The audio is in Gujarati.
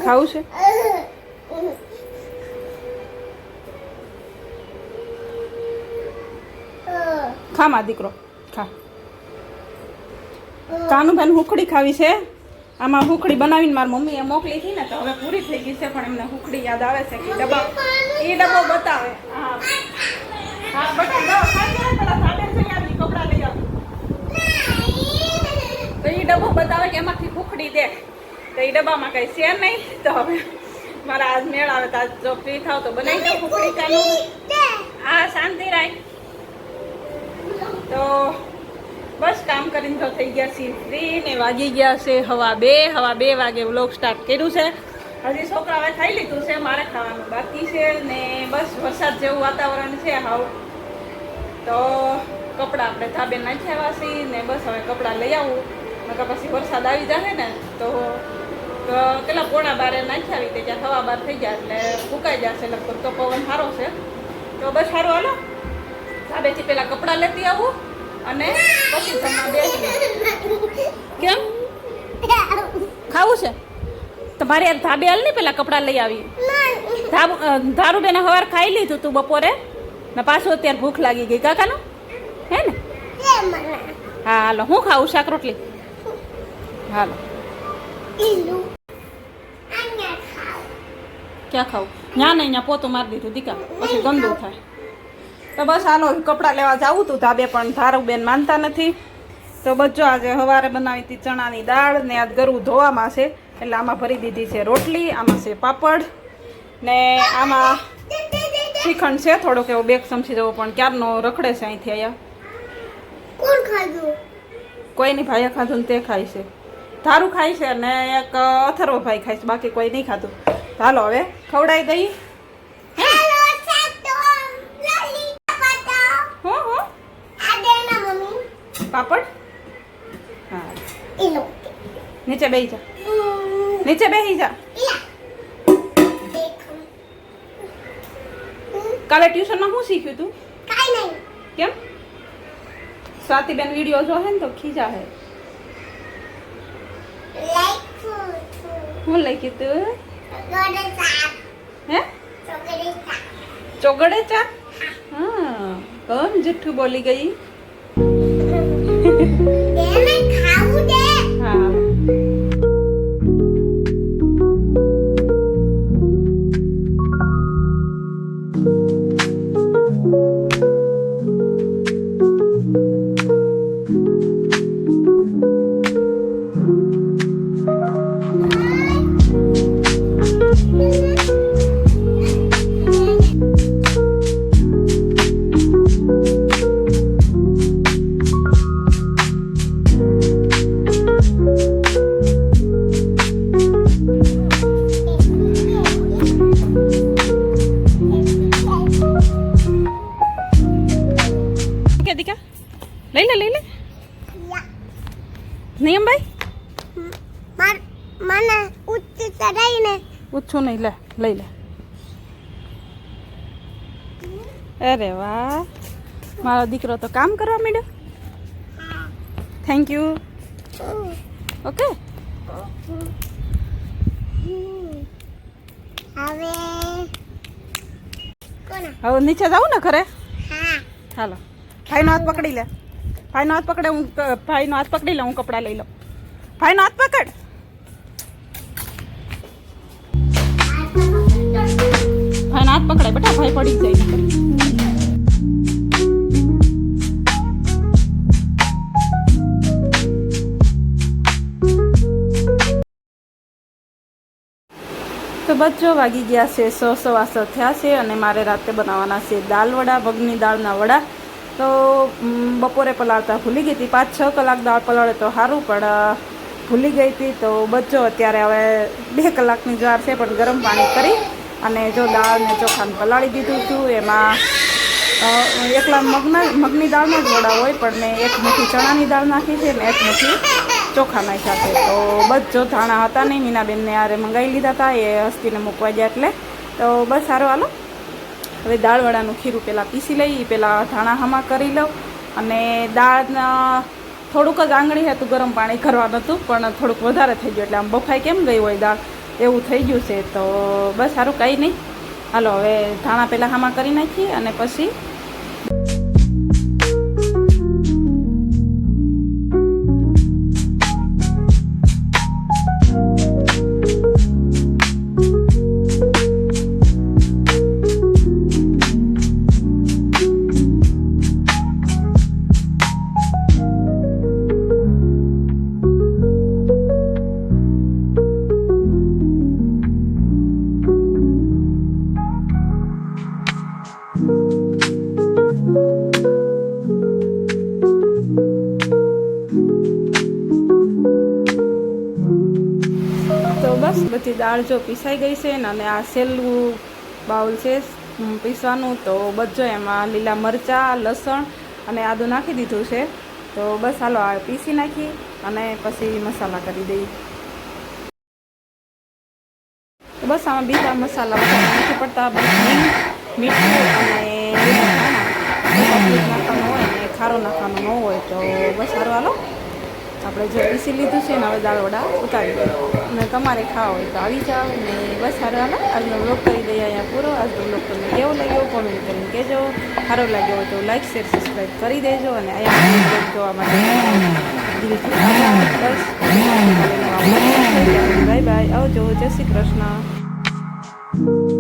ખાવું છે? ખા માં દીકરો ખા. કાનુભાઈ હુખડી ખાવી છે. આમાં હુખડી બનાવીને મારી મમ્મીએ મોકલી હતી ને તો હવે પૂરી થઈ ગઈ છે, પણ એમને હુખડી યાદ આવે છે કે ડબ્બો બતાવે. હા હા બટા કપડા લઈ આવ તો એ ડબ્બો બતાવે કે એમાંથી હુખડી દે, તો એ ડબ્બામાં કઈ છે નહીં. તો હવે મારા આજ મેળ આવે તો આજ જો ફ્રી થાવ તો બનાવી દો હુખડી. કાનું હા શાંતિ રાખ. તો બસ કામ કરીને તો થઈ ગયા છીએ ફ્રી ને વાગી ગયા છે 2:30 વાગે વ્લોગ સ્ટાર્ટ કર્યું છે. હજી છોકરાઓએ ખાઈ લીધું છે, મારે ખાવાનું બાકી છે ને બસ વરસાદ જેવું વાતાવરણ છે હાવ. તો કપડાં આપણે ધાબે નાખ્યા છીએ ને બસ હવે કપડાં લઈ આવું, નકર પછી વરસાદ આવી જશે ને તો પેલા 11:30 નાખ્યા આવી ત્યાં 12:15 થઈ ગયા એટલે ફૂંકાઈ જશે લગભગ. તો પવન સારો છે તો બસ સારું હાલો ધાબેથી પેલા કપડાં લેતી આવું અને પછી જમવા બેસી. કેમ ખાવું છે તમારે યાર ધાબે હાલ ને પેલા કપડાં લઈ આવી. ધારું બેને સવાર ખાઈ લીધું તું બપોરે ને પાછું અત્યારે ભૂખ લાગી ગઈ કાકાનું હે ને? હા હાલો હું ખાવું શાક રોટલી? હાલો ક્યાં ખાવું? ત્યાં નહીં ત્યાં પોતું મારી દીધું દીકા પછી ગંદુ થાય. તો બસ હાલો કપડાં લેવા જાવું તું ધાબે પણ ધારું બેન માનતા નથી. તો બચ્ચો આજે સવારે બનાવી હતી ચણાની દાળ ને આજ ગરું ધોવામાં છે એટલે આમાં ભરી દીધી છે રોટલી, આમાં છે પાપડ ને આમાં શ્રીખંડ છે થોડોક એવો 2 ચમચી જેવો, પણ ક્યારનો રખડે છે અહીંથી અહીંયા. કોણ ખાધું? કોઈ નહીં, ભાઈએ ખાધું ને તે ખાય છે. ધારું ખાય છે ને એક અથર્વ ભાઈ ખાય છે, બાકી કોઈ નહીં ખાધું. હાલો હવે ખવડાવી દઈ. પાપડ હા નીચે બેસી જા, નીચે બેસી જા. કાલે ટ્યુશનમાં શું શીખ્યું તું? કેમ? સ્વાતિબેન વિડીયો જોહે ને તો ખીજા હે. હું લખ્યું તું? હે ચોગડે ચા? હા કોણ જુઠ્ઠું બોલી ગઈ? હા લઈ લે નિયમભાઈ મને ઉચ્ચ ચડાઈને પૂછું નહીં, લઈ લે. અરે વાહ મારો દીકરો તો કામ કરવા માંડ્યો. Thank you. ઓકે હવે નીચે જાઉં ને ઘરે? હાલો ભાઈનો હાથ પકડી લે. ભાઈનો હાથ પકડે, હું ભાઈનો હાથ પકડી લે, હું કપડાં લઈ લઉં. ભાઈનો હાથ પકડ. ભાઈનો હાથ પકડાય બેટા, ભાઈ પડી જાય. તો બચ્ચો વાગી ગયા છે 6:15 થયા છે અને મારે રાતે બનાવવાના છે દાળ વડા, મગની દાળના વડા. તો બપોરે પલાળતા ભૂલી ગઈ હતી, 5-6 કલાક દાળ પલાળે તો સારું, પણ ભૂલી ગઈ હતી. તો બચ્ચો અત્યારે હવે 2 કલાકની વાર છે પણ ગરમ પાણી કરી અને જો દાળ ને ચોખાને પલાળી દીધું હતું. એમાં એકલા મગની દાળના જ વડા હોય, પણ મેં 1 મુઠ્ઠી ચણાની દાળ નાખી છે ને 1 મુઠ્ઠી ચોખા નાખ્યા છે. તો બસ જો ધાણા હતા નહીં, મીનાબેનને આરે મંગાવી લીધા હતા, એ હસ્તીને મૂકવા ગયા એટલે. તો બસ સારું હાલો હવે દાળવડાનું ખીરું પહેલાં પીસી લઈ, પહેલાં ધાણા હમા કરી લઉં. અને દાળના થોડુંક જ આંગળી હતું, ગરમ પાણી કરવાનું હતું પણ થોડુંક વધારે થઈ ગયું એટલે આમ બફાઈ કેમ ગઈ હોય દાળ એવું થઈ ગયું છે. તો બસ સારું કંઈ નહીં. હાલો હવે ધાણા પહેલાં હામાં કરી નાખીએ અને પછી બસ બધી દાળ જો પીસાઈ ગઈ છે ને, અને આ છેલ્લું બાઉલ છે પીસવાનું. તો બધો એમાં લીલા મરચાં, લસણ અને આદું નાખી દીધું છે. તો બસ હાલો આ પીસી નાખી અને પછી મસાલા કરી દઈએ. તો બસ આમાં બીજા મસાલા બધા નથી પડતા. બસ મીઠું અને નાખવાનું હોય ને ખારો નાખવાનો ન હોય. તો બસ સારું હાલો આપણે જે પીસી લીધું છે ને હવે દાળ વડા ઉતારી દઈએ. અને તમારે ખાવા હોય તો આવી જાઓ. ને બસ સારું હાલો આજનો બ્લોગ કરી દઈએ અહીંયા પૂરો. આજનો બ્લોગ તમને કેવો લાગ્યો કોમેન્ટ કરીને કહેજો. સારો લાગ્યો હોય તો લાઈક શેર સબસ્ક્રાઈબ કરી દેજો. અને અહીંયા બ્લોગ જોવા માટે દિલથી આભાર. બસ બાય બાય, આવજો, જય શ્રી કૃષ્ણ.